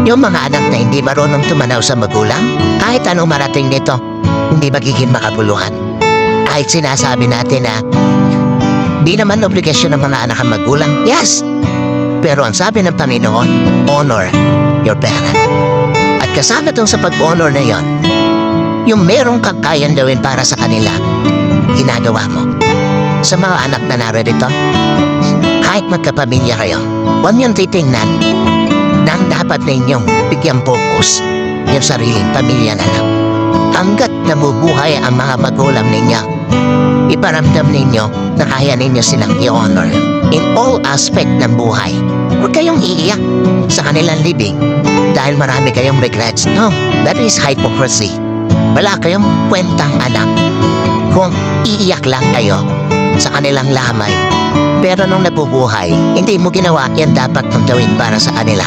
Yung mga anak na hindi marunong tumanaw sa magulang, kahit anong marating nito, hindi magiging makabuluhan. Kahit sinasabi natin na di naman obligasyon ng mga anak ang magulang, yes! Pero ang sabi ng Panginoon, honor your parent. At kasama dun sa pag-honor na yon, yung merong kang kayang gawin para sa kanila, ginagawa mo. Sa mga anak na naririto, kahit magkapamilya kayo, huwag niyong titingnan na ang dapat ninyong bigyang focus yung sariling pamilya na lang. Hanggat nabubuhay ang mga magulang ninyo, iparamdam ninyo na kaya ninyo silang i-honor in all aspect ng buhay. Huwag kayong iiyak sa kanilang libing dahil marami kayong regrets. No, that is hypocrisy. Wala kayong kwentang anak kung iiyak lang kayo sa kanilang lamay. Pero nung nabubuhay, hindi mo ginawa yan dapat mong gawin para sa kanila.